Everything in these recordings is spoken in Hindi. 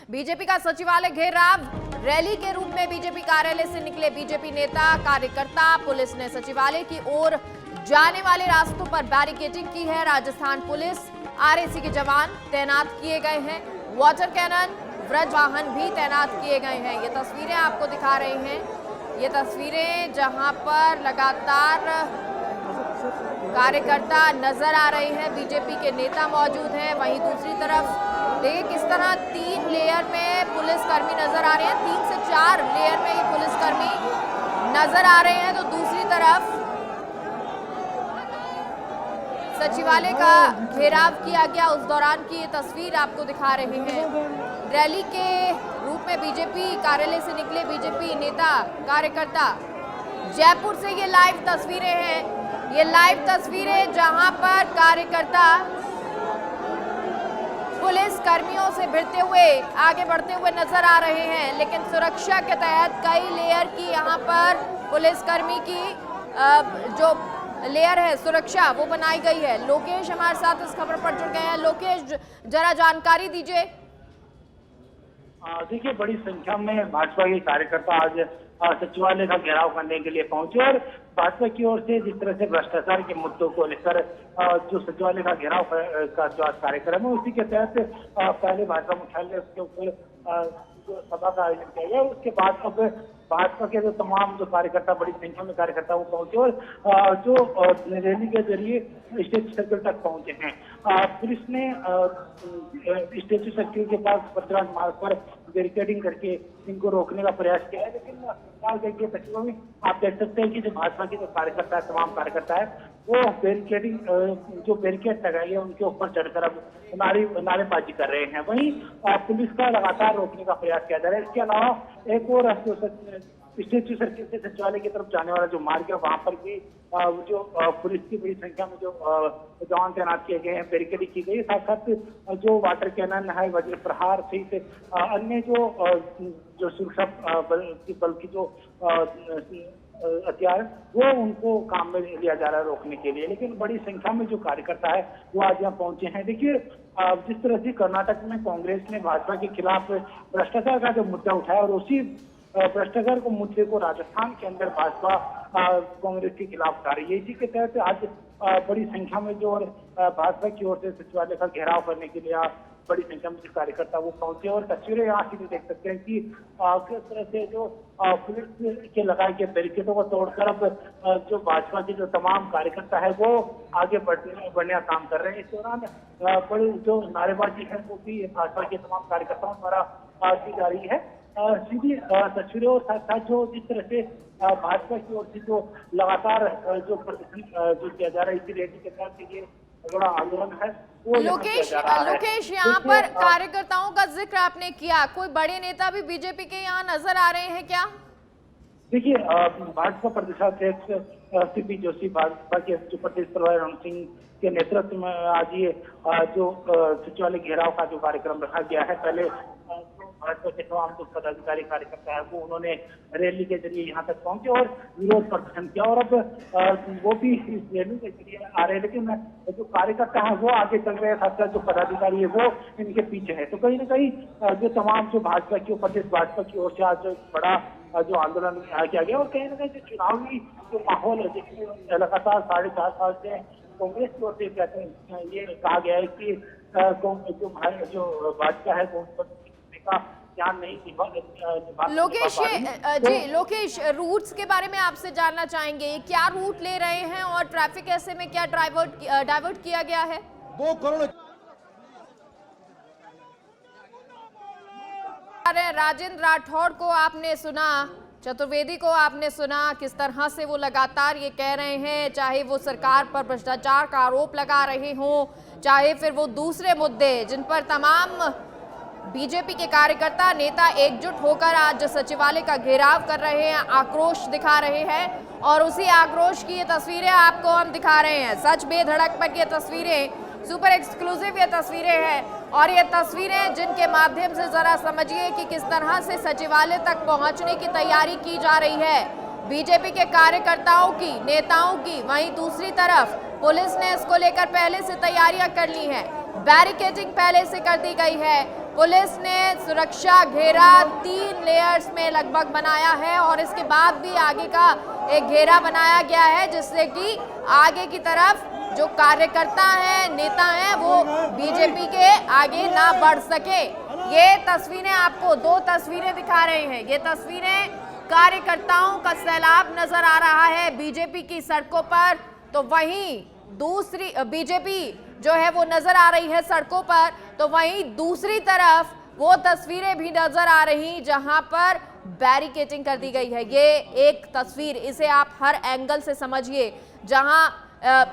बीजेपी का सचिवालय घेराव, रैली के रूप में बीजेपी कार्यालय से निकले बीजेपी नेता कार्यकर्ता। पुलिस ने सचिवालय की ओर जाने वाले रास्तों पर बैरिकेडिंग की है। राजस्थान पुलिस आरएसी के जवान तैनात किए गए हैं। वाटर कैनन, व्रज वाहन भी तैनात किए गए हैं। ये तस्वीरें आपको दिखा रहे हैं। ये तस्वीरें जहां पर लगातार कार्यकर्ता नजर आ रहे हैं, बीजेपी के नेता मौजूद हैं। वहीं दूसरी तरफ देखिए किस तरह 3 लेयर में पुलिसकर्मी नजर आ रहे हैं, 3 से 4 लेयर में ये पुलिसकर्मी नजर आ रहे हैं। तो दूसरी तरफ सचिवालय का घेराव किया गया, उस दौरान की ये तस्वीर आपको दिखा रहे हैं। रैली के रूप में बीजेपी कार्यालय से निकले बीजेपी नेता कार्यकर्ता। जयपुर से ये लाइव तस्वीरें हैं। ये लाइव तस्वीरें जहां पर कार्यकर्ता पुलिस कर्मियों से भिड़ते हुए आगे बढ़ते हुए नजर आ रहे हैं, लेकिन सुरक्षा के तहत कई लेयर की यहां पर पुलिसकर्मी की जो लेयर है सुरक्षा वो बनाई गई है। लोकेश हमारे साथ इस खबर पर जुड़ गए हैं। लोकेश, जरा जानकारी दीजिए। देखिए, बड़ी संख्या में भाजपा के कार्यकर्ता आज सचिवालय का घेराव करने के लिए पहुंचे और भाजपा की ओर से जिस तरह से भ्रष्टाचार के मुद्दों को लेकर जो सचिवालय का घेराव का जो आज कार्यक्रम है, उसी के तहत पहले भाजपा मुख्यालय के ऊपर जो सभा का आयोजन किया गया। उसके बाद अब भाजपा के जो तमाम जो कार्यकर्ता, बड़ी संख्या में कार्यकर्ता वो पहुंचे और जो रैली के जरिए स्टेचू सर्किल तक पहुंचे हैं। पुलिस ने स्टेचू सर्किल के पास पथराज मार्ग पर बैरिकेडिंग करके इनको रोकने का प्रयास किया है, लेकिन देखिए तस्वीरों में आप देख सकते हैं कि जो भाजपा के जो कार्यकर्ता है, तमाम कार्यकर्ता है, वो बैरिकेडिंग जो बैरिकेड लगाई है उनके ऊपर चढ़कर अब नारेबाजी कर रहे हैं। वहीं पुलिस का लगातार रोकने का प्रयास किया जा रहा है। इसके अलावा एक और स्टेचू सर्किल से सचिवालय की तरफ जाने वाला जो मार्ग है, वहां पर भी जो पुलिस की बड़ी संख्या में जो जवान तैनात किए गए हैं, बैरिकेडिंग की गई। साथ साथ जो वाटर कैनन है, वज्र प्रहार सहित अन्य जो सुरक्षा बल की जो हथियार वो उनको काम में लिया जा रहा है रोकने के लिए। लेकिन बड़ी संख्या में जो कार्यकर्ता है वो आज यहाँ पहुंचे हैं। देखिए, जिस तरह से कर्नाटक में कांग्रेस ने भाजपा के खिलाफ भ्रष्टाचार का जो मुद्दा उठाया और उसी भ्रष्टाचार को मुद्दे को राजस्थान के अंदर भाजपा कांग्रेस के खिलाफ उठा रही है। इसी के तहत आज बड़ी संख्या में जो भाजपा की ओर से सचिवालय का घेराव करने के लिए बड़ी संख्या में जो कार्यकर्ता वो पहुंचे और तस्वीरें यहाँ से भी देख सकते हैं कि किस तरह से जो पुलिस के लगाए गए बैरिकेडों को तोड़कर अब जो भाजपा के जो तमाम कार्यकर्ता है वो आगे बढ़ने का काम कर रहे हैं। इस दौरान बड़ी जो नारेबाजी है वो भी भाजपा के तमाम कार्यकर्ताओं द्वारा की जा रही है। सीधी तस्वीरें और साथ साथ जो जिस तरह से भाजपा की ओर से जो लगातार जो प्रदर्शन जो किया जा रहा है, इसी रैली के तहत ये बड़ा आंदोलन है वो लोकेश यहाँ पर कार्यकर्ताओं का जिक्र आपने किया, कोई बड़े नेता भी बीजेपी के यहाँ नजर आ रहे हैं क्या? देखिए, भाजपा प्रदेशाध्यक्ष सीपी जोशी, भाजपा के जो प्रदेश प्रभारी रण सिंह के नेतृत्व में आज ये जो सचिवालय घेराव का जो कार्यक्रम रखा गया है। पहले भाजपा के तमाम जो पदाधिकारी कार्यकर्ता है वो उन्होंने रैली के जरिए यहाँ तक पहुंचे और विरोध प्रदर्शन किया और अब वो भी इस रैली के जरिए आ रहे हैं, लेकिन जो कार्यकर्ता है वो आगे चल रहे हैं, साथ साथ जो पदाधिकारी है वो इनके पीछे है। तो कहीं ना कहीं जो तमाम जो भाजपा की प्रदेश भाजपा की ओर से आज जो बड़ा जो आंदोलन किया गया और कहीं ना कहीं जो चुनावी जो माहौल है, जिसमें लगातार 4.5 साल से कांग्रेस की ओर से कहते हैं ये कहा गया है कि जो भाजपा है वो का ध्यान नहीं लोकेश, रूट्स के बारे में आपसे जानना चाहेंगे, क्या रूट ले रहे हैं और ट्रैफिक ऐसे में क्या डाइवर्ट किया गया है? 2 करोड़ राजेंद्र राठौड़ को आपने सुना, चतुर्वेदी को आपने सुना, किस तरह से वो लगातार ये कह रहे हैं, चाहे वो सरकार पर भ्रष्टाचार का आरोप लगा रहे हों, चाहे फिर वो दूसरे मुद्दे जिन पर तमाम बीजेपी के कार्यकर्ता नेता एकजुट होकर आज सचिवालय का घेराव कर रहे हैं, आक्रोश दिखा रहे हैं और उसी आक्रोश की ये तस्वीरें आपको हम दिखा रहे हैं। सच बेधड़क पर ये तस्वीरें, सुपर एक्सक्लूसिव ये तस्वीरें हैं और ये तस्वीरें जिनके माध्यम से जरा समझिए कि किस तरह से सचिवालय तक पहुंचने की तैयारी की जा रही है बीजेपी के कार्यकर्ताओं की, नेताओं की। वहीं दूसरी तरफ पुलिस ने इसको लेकर पहले से तैयारियां कर ली हैं, बैरिकेडिंग पहले से कर दी गई है। पुलिस ने सुरक्षा घेरा 3 लेयर्स में लगभग बनाया है और इसके बाद भी आगे का एक घेरा बनाया गया है, जिससे कि आगे की तरफ जो कार्यकर्ता हैं, नेता हैं, वो बीजेपी के आगे ना बढ़ सके। ये तस्वीरें आपको 2 तस्वीरें दिखा रहे हैं। ये तस्वीरें कार्यकर्ताओं का सैलाब नजर आ रहा है बीजेपी की सड़कों पर, तो वहीं दूसरी बीजेपी जो है वो नजर आ रही है सड़कों पर, तो वहीं दूसरी तरफ वो तस्वीरें भी नजर आ रही जहां पर बैरिकेडिंग कर दी गई है। ये एक तस्वीर, इसे आप हर एंगल से समझिए, जहां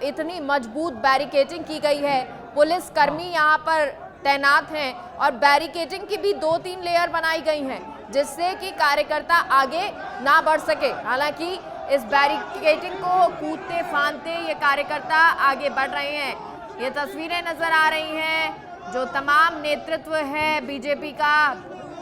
इतनी मजबूत बैरिकेडिंग की गई है, पुलिस कर्मी यहाँ पर तैनात हैं और बैरिकेडिंग की भी 2-3 लेयर बनाई गई हैं, जिससे कि कार्यकर्ता आगे ना बढ़ सके। हालांकि इस बैरिकेडिंग को कूदते फांदते ये कार्यकर्ता आगे बढ़ रहे हैं। ये तस्वीरें नजर आ रही हैं, जो तमाम नेतृत्व है बीजेपी का,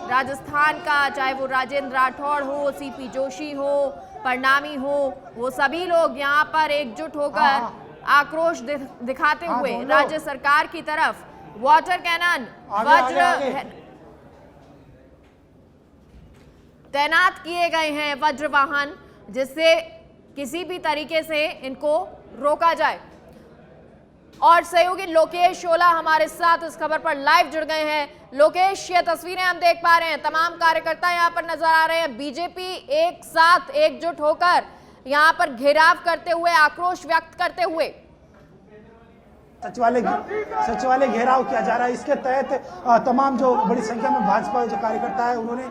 राजस्थान का, चाहे वो राजेंद्र राठौड़ हो, सीपी जोशी हो, परनामी हो, वो सभी लोग यहाँ पर एकजुट होकर आक्रोश दिखाते हुए राज्य सरकार की तरफ वाटर कैनन, वज्र तैनात किए गए हैं, वज्र वाहन, जिससे किसी भी तरीके से इनको रोका जाए। और सहयोगी लोकेश शोला हमारे साथ इस खबर पर लाइव जुड़ गए हैं। लोकेश, ये तस्वीरें हम देख पा रहे हैं, तमाम कार्यकर्ता यहाँ पर नजर आ रहे हैं, बीजेपी एक साथ एकजुट होकर यहाँ पर घेराव करते हुए, आक्रोश व्यक्त करते हुए सचिवालय घेराव किया जा रहा है। इसके तहत तमाम जो बड़ी संख्या में भाजपा जो कार्यकर्ता है उन्होंने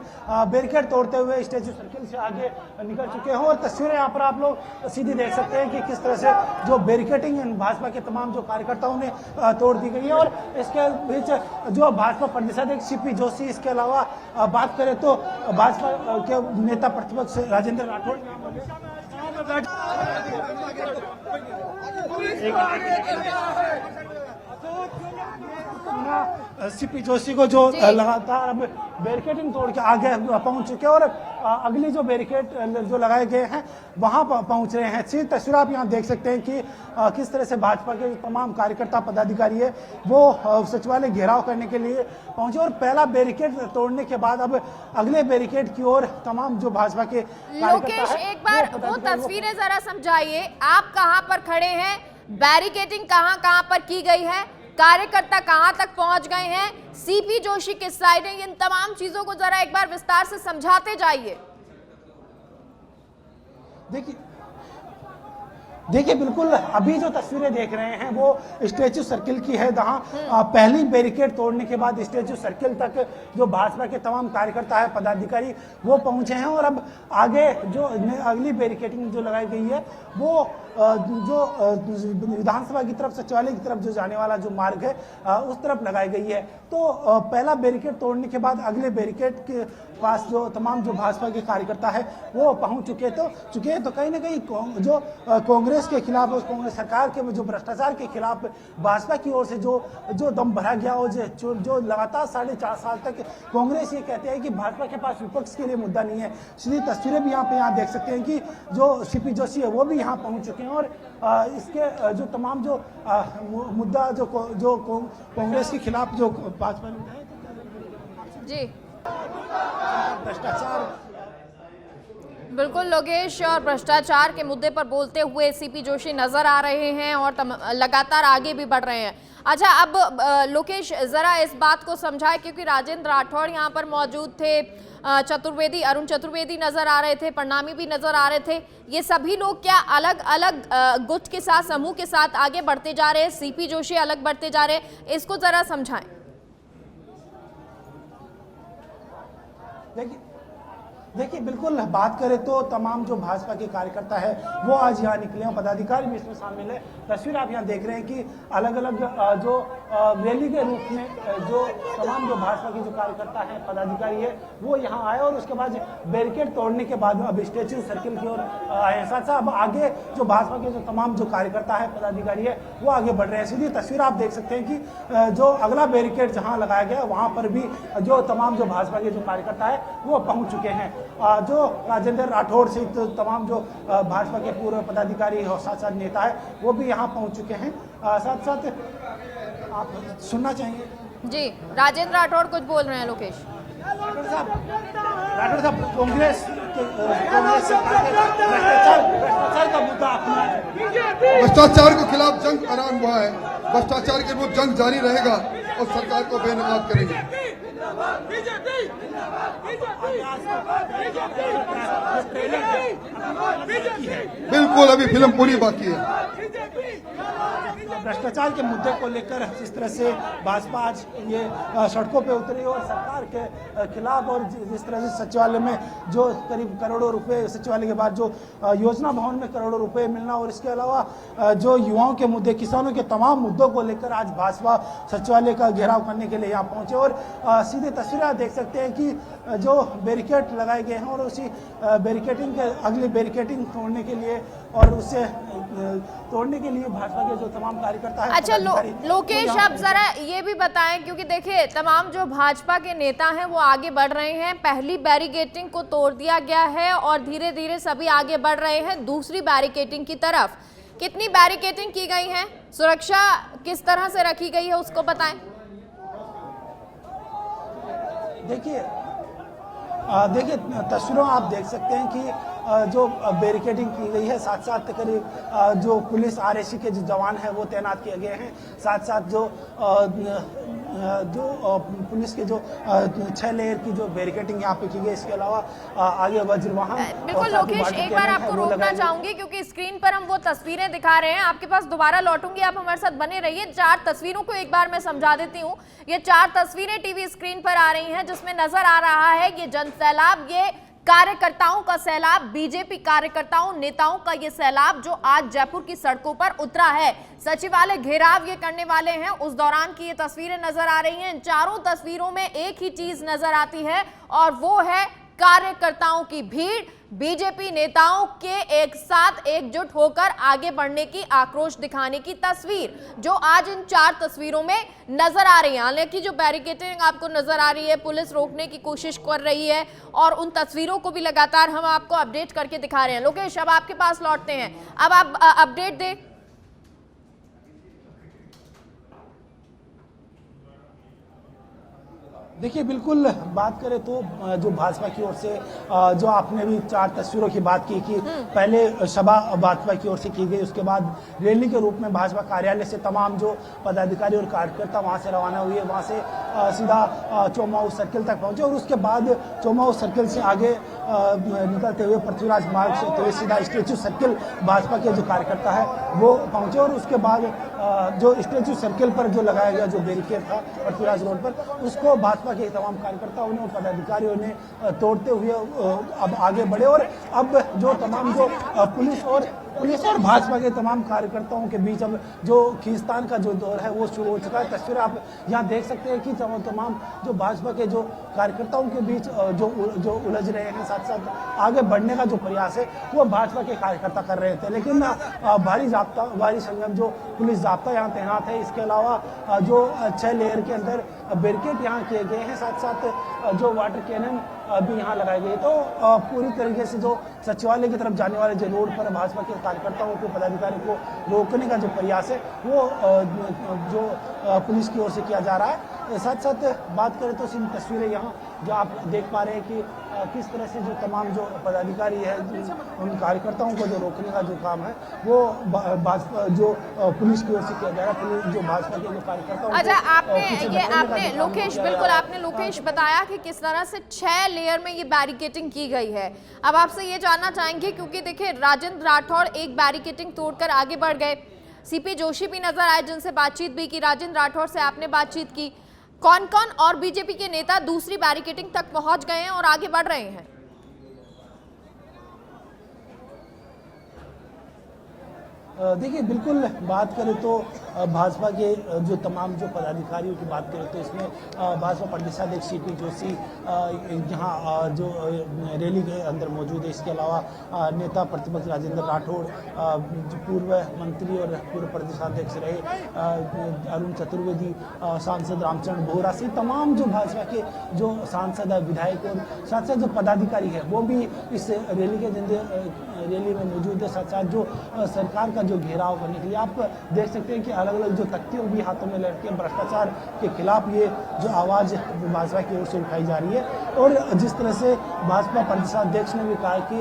बैरिकेड तोड़ते हुए स्टेचू सर्किल से आगे निकल चुके हैं और तस्वीरें यहाँ पर आप लोग सीधी देख सकते हैं कि किस तरह से जो बैरिकेडिंग भाजपा के तमाम जो कार्यकर्ताओं ने तोड़ दी गई है। और इसके बीच जो भाजपा प्रदेशाध्यक्ष सीपी जोशी, इसके अलावा बात करें तो भाजपा के नेता प्रतिपक्ष राजेंद्र राठौड़ सीपी जोशी को जो लगातार अब बैरिकेडिंग तोड़ के आगे पहुंच चुके हैं और अगली जो बैरिकेड जो लगाए गए हैं वहां पहुंच रहे हैं। सीधी तस्वीर आप यहां देख सकते हैं कि किस तरह से भाजपा के तमाम कार्यकर्ता पदाधिकारी है वो सचिवालय घेराव करने के लिए पहुंचे और पहला बैरिकेड तोड़ने के बाद अब अगले बैरिकेड की ओर तमाम जो भाजपा के लोकेश, एक बार वो तस्वीरें जरा समझाइए, आप कहां पर खड़े हैं, बैरिकेडिंग कहां पर की गई है, कार्यकर्ता कहां तक पहुंच गए हैं, सीपी जोशी किस साइड है, इन तमाम चीजों को जरा एक बार विस्तार से समझाते जाइए। देखिए बिल्कुल अभी जो तस्वीरें देख रहे हैं वो स्टेचू सर्किल की है, जहां पहली बैरिकेड तोड़ने के बाद स्टेचू सर्किल तक जो भाजपा के तमाम कार्यकर्ता है, पदाधिकारी वो पहुंचे हैं और अब आगे जो अगली बैरिकेडिंग जो लगाई गई है वो जो विधानसभा की तरफ, सचिवालय की तरफ जो जाने वाला जो मार्ग है उस तरफ लगाई गई है। तो पहला बैरिकेड तोड़ने के बाद अगले बैरिकेड के पास जो तमाम जो भाजपा के कार्यकर्ता है वो पहुंच चुके हैं। तो कहीं ना कहीं जो कांग्रेस के खिलाफ, कांग्रेस सरकार के जो भ्रष्टाचार के खिलाफ भाजपा की ओर से जो दम भरा गया और जो लगातार 4.5 साल तक कांग्रेस ये कहते हैं कि भाजपा के पास विपक्ष के लिए मुद्दा नहीं है। सीधी तस्वीरें भी यहाँ देख सकते हैं कि जो सीपी जोशी है वो भी यहाँ पहुंच चुके हैं और इसके जो तमाम जो मुद्दा जो कांग्रेस के खिलाफ जो भाजपा ने उठाया जी भ्रष्टाचार, बिल्कुल लोकेश, और भ्रष्टाचार के मुद्दे पर बोलते हुए सीपी जोशी नजर आ रहे हैं और लगातार आगे भी बढ़ रहे हैं। अच्छा, अब लोकेश जरा इस बात को समझाए, क्योंकि राजेंद्र राठौड़ यहाँ पर मौजूद थे, अरुण चतुर्वेदी नजर आ रहे थे, परनामी भी नजर आ रहे थे, ये सभी लोग क्या अलग अलग गुट के साथ, समूह के साथ आगे बढ़ते जा रहे हैं, सीपी जोशी अलग बढ़ते जा रहे हैं, इसको जरा समझाएं। देखिए बिल्कुल बात करें तो तमाम जो भाजपा के कार्यकर्ता है वो आज यहाँ निकले हैं, पदाधिकारी भी इसमें शामिल है। तस्वीर आप यहाँ देख रहे हैं कि अलग अलग जो रैली के रूप में जो तमाम जो भाजपा के जो कार्यकर्ता हैं, पदाधिकारी है वो यहाँ आए और उसके बाद बैरिकेड तोड़ने के बाद अब स्टेचू सर्किल की ओर आए हैं। साथ साथ अब आगे जो भाजपा के जो तमाम जो कार्यकर्ता है, पदाधिकारी है वो आगे बढ़ रहे हैं। सीधी तस्वीर आप देख सकते हैं कि जो अगला बैरिकेड जहाँ लगाया गया वहाँ पर भी जो तमाम जो भाजपा के जो कार्यकर्ता है वो पहुँच चुके हैं। जो राजेंद्र राठौड़ सहित तमाम जो भाजपा के पूर्व पदाधिकारी और साथ साथ नेता है वो भी यहाँ पहुँच चुके हैं। साथ साथ आप सुनना चाहेंगे? जी, राजेंद्र राठौड़ कुछ बोल रहे हैं लोकेश। राठौड़ साहब, कांग्रेस सरकार के भ्रष्टाचार का मुद्दा भ्रष्टाचार के खिलाफ जंग ऐलान हुआ है। भ्रष्टाचार के विरुद्ध जंग जारी रहेगा और सरकार को बेनकाब करेंगे। बिल्कुल, अभी फिल्म पूरी बाकी है। भ्रष्टाचार के मुद्दे को लेकर जिस तरह से भाजपा आज ये सड़कों पे उतरी और सरकार के खिलाफ, और जिस तरह से सचिवालय में जो करीब करोड़ों रुपए, सचिवालय के बाद जो योजना भवन में करोड़ों रुपए मिलना, और इसके अलावा जो युवाओं के मुद्दे, किसानों के तमाम मुद्दों को लेकर आज भाजपा सचिवालय का घेराव करने के लिए यहाँ पहुंचे। और सीधे तस्वीरें आप देख सकते हैं कि जो बैरिकेड लगाए गए हैं और उसी बैरिकेडिंग के अगली बैरिकेडिंग तोड़ने के लिए और उसे तोड़ने के लिए भाजपा के जो तमाम कार्यकर्ता हैं। अच्छा लोकेश, आप जरा ये भी बताएं, क्योंकि देखिए तमाम जो भाजपा के नेता हैं वो आगे बढ़ रहे हैं। पहली बैरिकेडिंग को तोड़ दिया गया है और धीरे धीरे सभी आगे बढ़ रहे हैं दूसरी बैरिकेडिंग की तरफ। कितनी बैरिकेडिंग की गई है, सुरक्षा किस तरह से रखी गई है, उसको बताएं। देखिए तस्वीरों आप देख सकते हैं कि जो बैरिकेडिंग की गई है, साथ साथ करीब जो पुलिस आरएसी के जो जवान हैं वो तैनात किए गए हैं, साथ साथ जो पुलिस के जो 6 लेयर की जो बैरिकेडिंग यहाँ पे की गई। इसके अलावा आगे वज्रवाहन। बिल्कुल लोकेश, एक बार आपको रोकना चाहूंगी क्योंकि स्क्रीन पर हम वो तस्वीरें दिखा रहे हैं, आपके पास दोबारा लौटूंगी, आप हमारे साथ बने रहिए। 4 तस्वीरों को एक बार मैं समझा देती हूँ। ये 4 तस्वीरें टीवी स्क्रीन पर आ रही हैं जिसमें नजर आ रहा है ये जन सैलाब, ये कार्यकर्ताओं का सैलाब, बीजेपी कार्यकर्ताओं नेताओं का ये सैलाब जो आज जयपुर की सड़कों पर उतरा है। सचिवालय घेराव ये करने वाले हैं, उस दौरान की ये तस्वीरें नजर आ रही हैं। इन चारों तस्वीरों में एक ही चीज नजर आती है और वो है कार्यकर्ताओं की भीड़, बीजेपी नेताओं के एक साथ एकजुट होकर आगे बढ़ने की, आक्रोश दिखाने की तस्वीर जो आज इन 4 तस्वीरों में नजर आ रही है। हालांकि जो बैरिकेडिंग आपको नजर आ रही है, पुलिस रोकने की कोशिश कर रही है और उन तस्वीरों को भी लगातार हम आपको अपडेट करके दिखा रहे हैं। लोकेश, अब आपके पास लौटते हैं, अब आप अपडेट दें। देखिए बिल्कुल बात करें तो जो भाजपा की ओर से जो आपने भी 4 तस्वीरों की बात की कि पहले सभा भाजपा की ओर से की गई, उसके बाद रैली के रूप में भाजपा कार्यालय से तमाम जो पदाधिकारी और कार्यकर्ता वहां से रवाना हुए, वहां से सीधा चौमाऊ सर्किल तक पहुंचे और उसके बाद चौमाऊ सर्किल से आगे निकलते हुए पृथ्वीराज मार्ग से होते हुए सीधा स्टेचू सर्किल भाजपा के जो कार्यकर्ता है वो पहुंचे। और उसके बाद जो स्टेचू सर्किल पर जो लगाया गया जो बैरिकेड था पृथ्वीराज रोड पर, उसको भाजपा के तमाम कार्यकर्ताओं ने और पदाधिकारियों ने तोड़ते हुए अब आगे बढ़े। और अब जो तमाम जो पुलिस और भाजपा के तमाम कार्यकर्ताओं के बीच अब जो खींचतान का जो दौर है वो शुरू हो चुका है। तस्वीर आप यहाँ देख सकते हैं कि तमाम जो भाजपा के जो कार्यकर्ताओं के बीच जो उलझ रहे हैं, साथ साथ आगे बढ़ने का जो प्रयास है वो भाजपा के कार्यकर्ता कर रहे थे। लेकिन भारी संगम जो पुलिस जाब्ता यहाँ तैनात है, इसके अलावा जो 6 लेयर के अंदर बैरिकेड यहाँ किए गए हैं, साथ साथ जो वाटर कैनन भी यहाँ लगाए गए। तो पूरी तरीके से जो सचिवालय की तरफ जाने वाले जो रोड पर भाजपा के कार्यकर्ताओं को, पदाधिकारियों को रोकने का जो प्रयास है वो जो पुलिस की ओर से किया जा रहा है। साथ साथ बात करें तो इन तस्वीरें यहाँ जो आप देख पा रहे हैं कि किस तरह से जो तमाम जो पदाधिकारी है उन कार्यकर्ताओं को जो रोकने का जो काम है वो भाजपा जो पुलिस की ओर से किया जा रहा है। पुलिस जो भाजपा के जो कार्यकर्ता, अच्छा आपने लोकेश, बिल्कुल आपने लोकेश बताया कि किस तरह से 6 लेयर में ये बैरिकेडिंग की गई है। अब आपसे ये जानना चाहेंगे क्योंकि देखिए राजेंद्र राठौड़ एक बैरिकेडिंग तोड़कर आगे बढ़ गए, सीपी जोशी भी नजर आए जिनसे बातचीत भी की, राजेंद्र राठौड़ से आपने बातचीत की। कौन कौन और बीजेपी के नेता दूसरी बैरिकेडिंग तक पहुंच गए हैं और आगे बढ़ रहे हैं? देखिए बिल्कुल बात करें तो भाजपा के जो तमाम जो पदाधिकारियों की बात करें तो इसमें भाजपा प्रदेशाध्यक्ष सीपी जोशी यहाँ जो रैली के अंदर मौजूद है। इसके अलावा नेता प्रतिपक्ष राजेंद्र राठौड़, जो पूर्व मंत्री और पूर्व प्रदेशाध्यक्ष रहे अरुण चतुर्वेदी, सांसद रामचंद्र बोहरा से तमाम जो भाजपा के जो सांसद है, विधायक और साथ साथ जो पदाधिकारी है वो भी इस रैली के रैली में मौजूद है। साथ साथ जो सरकार का जो घेराव करने के लिए आप देख सकते हैं कि अलग अलग जो तख्तियाँ भी हाथों में लटके हैं, भ्रष्टाचार के खिलाफ ये जो आवाज़ भाजपा की ओर से उठाई जा रही है। और जिस तरह से भाजपा प्रदेशाध्यक्ष ने भी कहा कि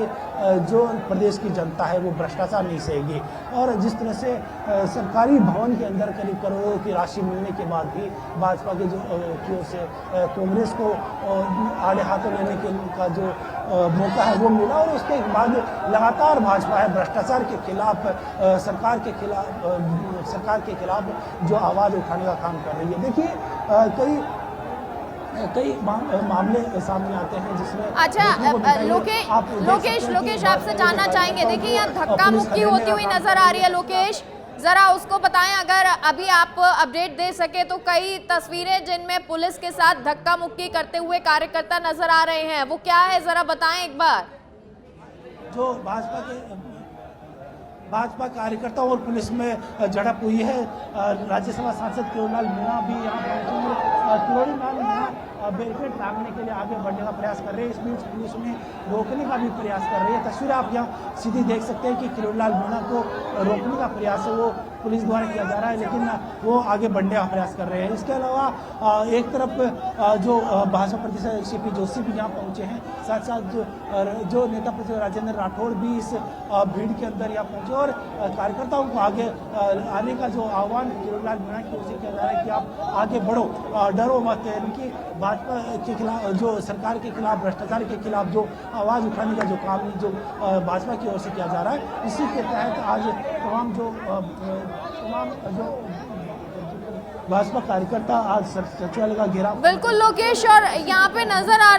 जो प्रदेश की जनता है वो भ्रष्टाचार नहीं सहेगी, और जिस तरह से सरकारी भवन के अंदर करीब करोड़ों की राशि मिलने के बाद भी भाजपा के की ओर से कांग्रेस को आड़े हाथों लेने का जो मौका है वो मिला, और उसके बाद लगातार भाजपा है भ्रष्टाचार के खिलाफ, सरकार के खिलाफ जो आवाज़ उठाने का काम कर रही है। देखिए कई मामले सामने आते हैं जिसमें अच्छा लोकेश आपसे जानना चाहेंगे, देखिए यहाँ धक्का मुक्की होती हुई नजर आ रही है। लोकेश जरा उसको बताएं, अगर अभी आप अपडेट दे सके तो कई तस्वीरें जिनमें पुलिस के साथ धक्का मुक्की करते हुए कार्यकर्ता नजर आ रहे हैं, वो क्या है जरा बताएं एक बार। जो भाजपा कार्यकर्ताओं और पुलिस में झड़प हुई है। राज्यसभा सांसद किरोड़ीलाल मीणा भी यहाँ पहुंचे। किरोड़ीलाल मीणा बैरिकेड टांगने के लिए आगे बढ़ने का प्रयास कर रहे हैं, इस बीच पुलिस उन्हें रोकने का भी प्रयास कर रही है। तस्वीर आप यहाँ सीधी देख सकते हैं कि किरोड़ीलाल मीणा को रोकने का प्रयास है वो पुलिस द्वारा किया जा रहा है, लेकिन वो आगे बढ़ने का प्रयास कर रहे हैं। इसके अलावा एक तरफ जो भाजपा प्रदेश सीपी जोशी भी यहाँ पहुँचे हैं, साथ साथ जो नेता प्रतिपक्ष राजेंद्र राठौड़ भी इस भीड़ के अंदर यहाँ पहुँचे, और कार्यकर्ताओं को आगे आने का जो आह्वान किरोड़ीलाल मीणा की ओर से किया जा रहा है कि आप आगे बढ़ो, डरो मत। इनकी भाजपा के खिलाफ, जो सरकार के खिलाफ, भ्रष्टाचार के खिलाफ जो आवाज़ उठाने का जो काम जो भाजपा की ओर से किया जा रहा है, इसी के तहत आज तमाम जो भाजपा कार्यकर्ता आज सचिवालय का घेराव। बिल्कुल लोकेश, और यहाँ पे नजर आ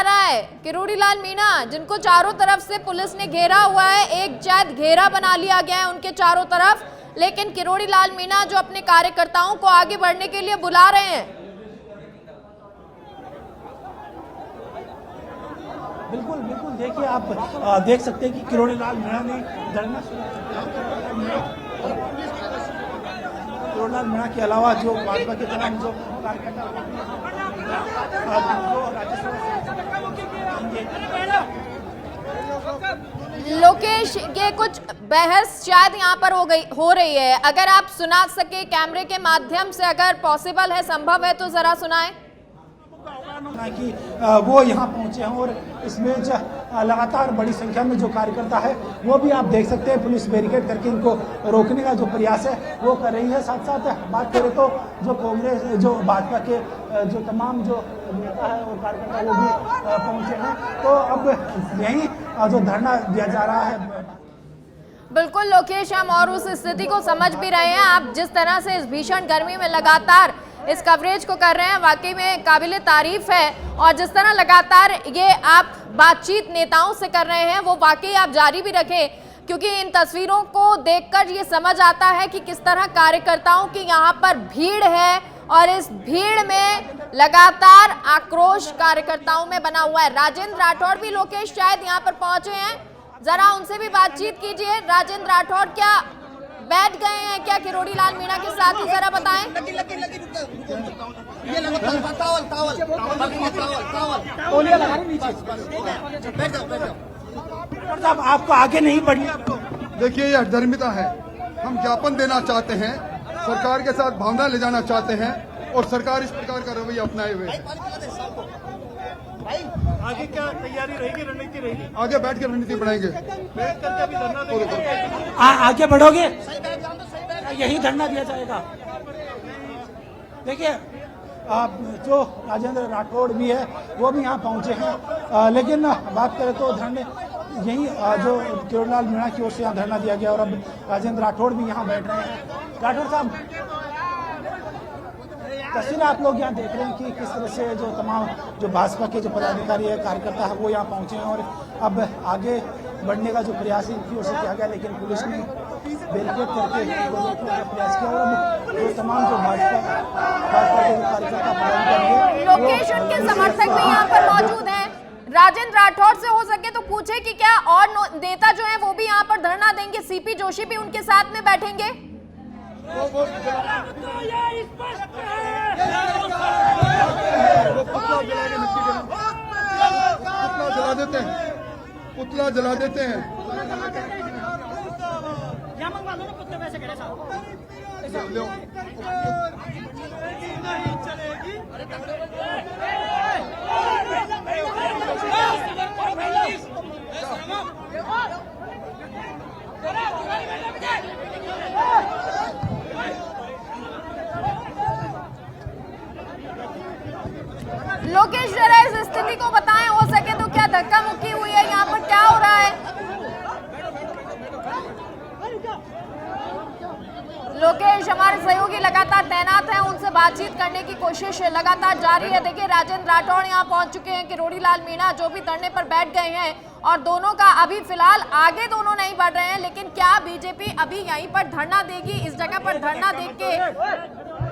रहा है किरोड़ीलाल मीणा जिनको चारों तरफ से पुलिस ने घेरा हुआ है, एक शायद घेरा बना लिया गया है उनके चारों तरफ, लेकिन किरोड़ीलाल मीणा जो अपने कार्यकर्ताओं को आगे बढ़ने के लिए बुला रहे हैं। बिल्कुल देखिए आप देख सकते हैं कि किरोड़ीलाल मीणा ने धरना किरोड़ीलाल मीणा के अलावा जो भाजपा के तमाम जो कार्यकर्ता लोकेश ये कुछ बहस शायद यहाँ पर हो रही है, अगर आप सुना सके कैमरे के माध्यम से, अगर पॉसिबल है, संभव है तो जरा सुनाएं। कि वो यहाँ पहुंचे हैं और इसमें लगातार बड़ी संख्या में जो कार्यकर्ता है वो भी आप देख सकते हैं, पुलिस बैरिकेड करके इनको रोकने का जो प्रयास है वो कर रही है। साथ साथ बात करें तो जो कांग्रेस, जो भाजपा के जो तमाम जो नेता है और कार्यकर्ता वो भी पहुंचे हैं, तो अब यही जो धरना दिया जा रहा है। बिल्कुल लोकेश, हम और उस स्थिति को समझ भी रहे हैं। आप जिस तरह से इस भीषण गर्मी में लगातार इस कवरेज को कर रहे हैं, वाकई में काबिले तारीफ है, और जिस तरह लगातार ये आप बातचीत नेताओं से कर रहे हैं वो वाकई आप जारी भी रखें, क्योंकि इन तस्वीरों को देखकर ये समझ आता है कि किस तरह कार्यकर्ताओं की यहाँ पर भीड़ है, और इस भीड़ में लगातार आक्रोश कार्यकर्ताओं में बना हुआ है। राजेंद्र राठौड़ भी लोकेश शायद यहाँ पर पहुंचे हैं, जरा उनसे भी बातचीत कीजिए। राजेंद्र राठौड़ क्या बैठ गए हैं क्या किरोड़ीलाल मीणा के साथ, ही जरा बताएं। साहब आपको आगे नहीं बढ़ना। देखिए ये अधर्मिता है, हम ज्ञापन देना चाहते हैं, सरकार के साथ भावना ले जाना चाहते हैं, और सरकार इस प्रकार का रवैया अपनाए हुए है। आगे क्या तैयारी रहेगी, रणनीति रहेगी? आगे बैठ के रणनीति बढ़ाएंगे। बैठ करके भी धरना देंगे। आगे बढ़ोगे, यही धरना दिया जाएगा। देखिए जो राजेंद्र राठौड़ भी है वो भी यहाँ पहुंचे हैं, लेकिन बात करें तो धरने यही जो किरोड़ीलाल मीणा की ओर से यहाँ धरना दिया गया, और अब राजेंद्र राठौड़ भी यहाँ बैठ रहे हैं। राठौड़ साहब, तस्वीर आप लोग यहाँ देख रहे हैं कि किस तरह से जो तमाम जो भाजपा के जो पदाधिकारी है, कार्यकर्ता है, वो यहाँ पहुंचे हैं, और अब आगे बढ़ने का जो प्रयास इनकी ओर से किया गया, लेकिन पुलिस ने बैरिकेड करके इनको रोकने का प्रयास किया, और अब जो तमाम जो भाजपा के कार्यकर्ता पदाधिकारी, लोकेश उनके समर्थक भी यहाँ पर मौजूद हैं। राजेंद्र राठौड़ से हो सके तो पूछे कि क्या और नेता जो हैं वो भी यहाँ पर धरना देंगे, सीपी जोशी भी उनके साथ में बैठेंगे। जला देते हैं। पुतला जला देते हैं। लो। लोकेश जरा इस स्थिति को बताएं, हो सके तो क्या धक्का मुक्की हुई है, यहाँ पर क्या हो रहा है? लोकेश, हमारे सहयोगी लगातार तैनात हैं, उनसे बातचीत करने की कोशिश लगातार जारी है। देखिए राजेंद्र राठौड़ यहाँ पहुंच चुके हैं, किरोड़ी लाल मीणा जो भी धरने पर बैठ गए हैं और दोनों का अभी फिलहाल आगे दोनों नहीं बढ़ रहे हैं, लेकिन क्या बीजेपी अभी यहीं पर धरना देगी, इस जगह पर धरना देख के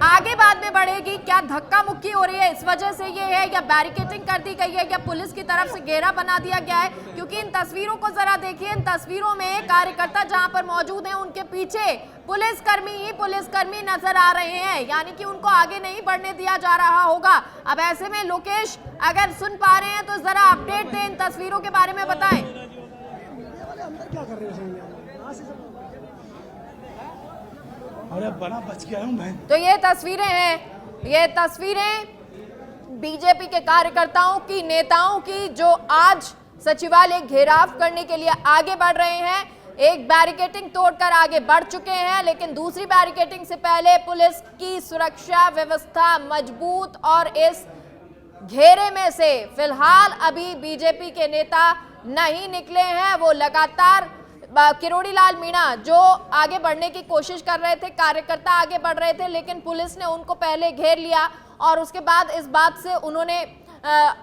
आगे बाद में बढ़ेगी? क्या धक्का मुक्की हो रही है इस वजह से ये है, या बैरिकेडिंग कर दी गई है, या पुलिस की तरफ से घेरा बना दिया गया है? क्योंकि इन तस्वीरों को जरा देखिए, इन तस्वीरों में कार्यकर्ता जहां पर मौजूद हैं उनके पीछे पुलिसकर्मी नजर आ रहे हैं, यानी कि उनको आगे नहीं बढ़ने दिया जा रहा होगा। अब ऐसे में लोकेश अगर सुन पा रहे हैं तो जरा अपडेट दें, इन तस्वीरों के बारे में बताएं। अरे बड़ा बच गया हूं मैं। तो ये तस्वीरें हैं, ये तस्वीरें बीजेपी के कार्यकर्ताओं की, नेताओं की, जो आज सचिवालय घेराव करने के लिए आगे बढ़ रहे हैं। एक बैरिकेडिंग तोड़कर आगे बढ़ चुके हैं, लेकिन दूसरी बैरिकेडिंग से पहले पुलिस की सुरक्षा व्यवस्था मजबूत, और इस घेरे में से फिलहाल अभी बीजेपी के नेता नहीं निकले हैं। वो लगातार किरोड़ी लाल मीणा जो आगे बढ़ने की कोशिश कर रहे थे, कार्यकर्ता आगे बढ़ रहे थे, लेकिन पुलिस ने उनको पहले घेर लिया और उसके बाद इस बात से उन्होंने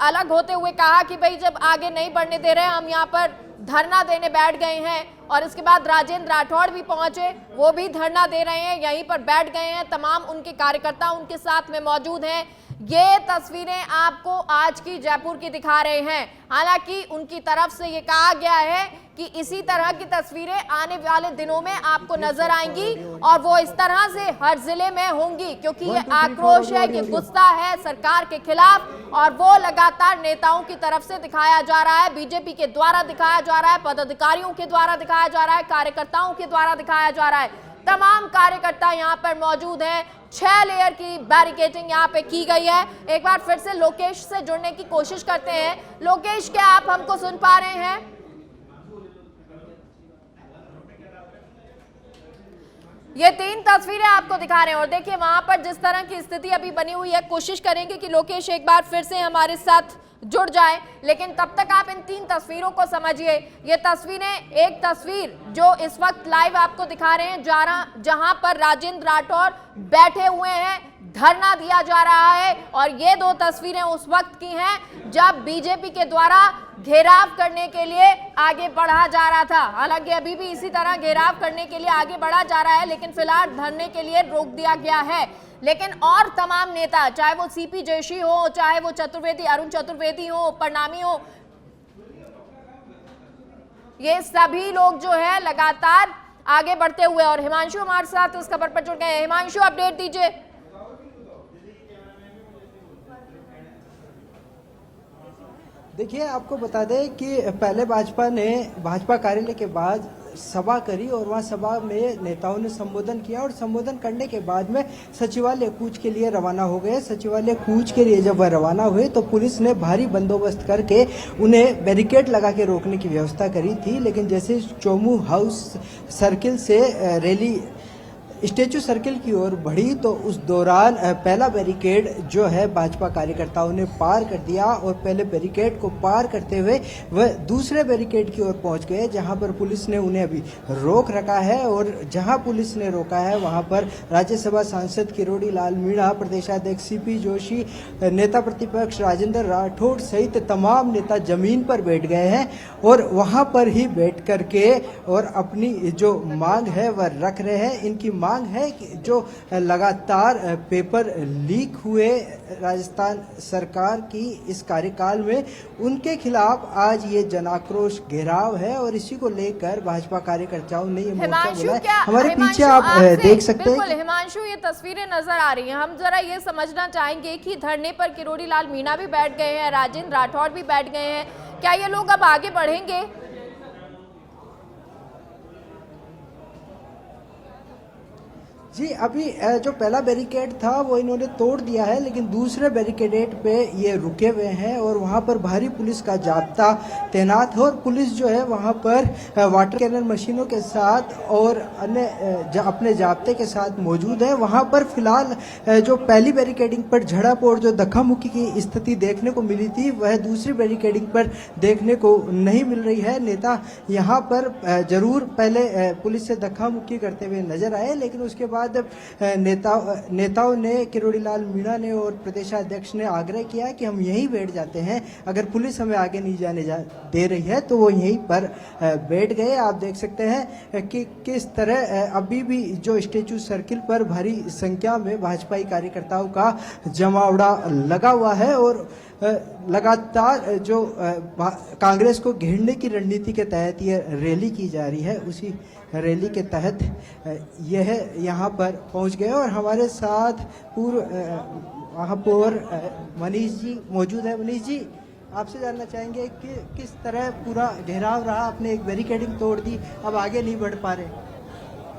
अलग होते हुए कहा कि भाई जब आगे नहीं बढ़ने दे रहे, हम यहाँ पर धरना देने बैठ गए हैं। और इसके बाद राजेंद्र राठौड़ भी पहुंचे, वो भी धरना दे रहे हैं, यहीं पर बैठ गए हैं। तमाम उनके कार्यकर्ता उनके साथ में मौजूद हैं। ये तस्वीरें आपको आज की जयपुर की दिखा रहे हैं। हालांकि उनकी तरफ से ये कहा गया है कि इसी तरह की तस्वीरें आने वाले दिनों में आपको नजर आएंगी और वो इस तरह से हर जिले में होंगी, क्योंकि ये आक्रोश है, ये गुस्सा है सरकार के खिलाफ, और वो लगातार नेताओं की तरफ से दिखाया जा रहा है, बीजेपी के द्वारा दिखाया जा रहा है, पदाधिकारियों के द्वारा दिखाया जा रहा है, कार्यकर्ताओं के द्वारा दिखाया जा रहा है। तमाम कार्यकर्ता यहाँ पर मौजूद हैं। 6 लेयर की बैरिकेडिंग यहाँ पे की गई है। एक बार फिर से लोकेश से जुड़ने की कोशिश करते हैं। लोकेश, क्या आप हमको सुन पा रहे हैं? ये 3 तस्वीरें आपको दिखा रहे हैं और देखिए वहां पर जिस तरह की स्थिति अभी बनी हुई है, कोशिश करेंगे कि लोकेश एक बार फिर से हमारे साथ जुड़ जाए, लेकिन तब तक आप इन 3 तस्वीरों को समझिए। ये तस्वीरें, एक तस्वीर जो इस वक्त लाइव आपको दिखा रहे हैं, जहां पर राजेंद्र राठौड़ बैठे हुए हैं, धरना दिया जा रहा है, और ये 2 तस्वीरें उस वक्त की हैं जब बीजेपी के द्वारा घेराव करने के लिए आगे बढ़ा जा रहा था। हालांकि अभी भी इसी तरह घेराव करने के लिए आगे बढ़ा जा रहा है, लेकिन फिलहाल धरने के लिए रोक दिया गया है। लेकिन और तमाम नेता, चाहे वो सीपी जोशी हो, चाहे वो चतुर्वेदी, अरुण चतुर्वेदी हो, प्रणामी हो, ये सभी लोग जो है लगातार आगे बढ़ते हुए, और हिमांशु हमारे साथ उस खबर पर जुड़ गए हैं। हिमांशु, अपडेट दीजिए। देखिए, आपको बता दें कि पहले भाजपा कार्यालय के बाद सभा करी और वहाँ सभा में नेताओं ने संबोधन किया, और संबोधन करने के बाद में सचिवालय कूच के लिए रवाना हो गए। सचिवालय कूच के लिए जब वह रवाना हुए तो पुलिस ने भारी बंदोबस्त करके उन्हें बैरिकेड लगा के रोकने की व्यवस्था करी थी, लेकिन जैसे चोमू हाउस सर्किल से रैली स्टेचू सर्किल की ओर बढ़ी तो उस दौरान पहला बैरिकेड जो है भाजपा कार्यकर्ताओं ने पार कर दिया, और पहले बैरिकेड को पार करते हुए वह दूसरे बैरिकेड की ओर पहुंच गए, जहां पर पुलिस ने उन्हें अभी रोक रखा है। और जहां पुलिस ने रोका है वहां पर राज्यसभा सांसद किरोड़ी लाल मीणा, प्रदेशाध्यक्ष सीपी जोशी, नेता प्रतिपक्ष राजेंद्र राठौड़ सहित तमाम नेता जमीन पर बैठ गए हैं, और वहां पर ही बैठ करके और अपनी जो मांग है वह रख रहे हैं। इनकी मांग है कि जो लगातार पेपर लीक हुए राजस्थान सरकार की इस कार्यकाल में, उनके खिलाफ आज ये जनाक्रोश घेराव है, और इसी को लेकर भाजपा कार्यकर्ताओं ने ये मोर्चा बुलाया। हमारे पीछे आप देख सकते हैं। हिमांशु, ये तस्वीरें नजर आ रही हैं, हम जरा ये समझना चाहेंगे कि धरने पर किरोड़ी लाल मीणा भी बैठ गए हैं, राजेंद्र राठौड़ भी बैठ गए हैं, क्या ये लोग अब आगे बढ़ेंगे? जी अभी जो पहला बैरिकेड था वो इन्होंने तोड़ दिया है, लेकिन दूसरे बैरिकेड पे ये रुके हुए हैं और वहाँ पर भारी पुलिस का जाब्ता तैनात है और पुलिस जो है वहाँ पर वाटर कैनन मशीनों के साथ और अन्य अपने जाब्ते के साथ मौजूद है। वहाँ पर फिलहाल जो पहली बैरिकेडिंग पर झड़प और जो धक्का मुक्की की स्थिति देखने को मिली थी वह दूसरी बैरिकेडिंग पर देखने को नहीं मिल रही है। नेता यहाँ पर जरूर पहले पुलिस से धक्का मुक्की करते हुए नजर आए, लेकिन उसके बाद नेताओं ने, किरोड़ी लाल मीणा ने और प्रदेशाध्यक्ष ने आग्रह किया कि हम यहीं बैठ जाते हैं, अगर पुलिस हमें आगे नहीं जाने दे रही है तो वो यहीं पर बैठ गए। आप देख सकते हैं कि किस तरह अभी भी जो स्टेचू सर्किल पर भारी संख्या में भाजपाई कार्यकर्ताओं का जमावड़ा लगा हुआ है और लगातार जो कांग्रेस को घेरने की रणनीति के तहत ये रैली की जा रही है, उसी रैली के तहत यह यहाँ पर पहुँच गए और हमारे साथ पूर्व महापौर मनीष जी मौजूद है। मनीष जी, आपसे जानना चाहेंगे कि किस तरह पूरा घेराव रहा, आपने एक बैरिकेडिंग तोड़ दी, अब आगे नहीं बढ़ पा रहे।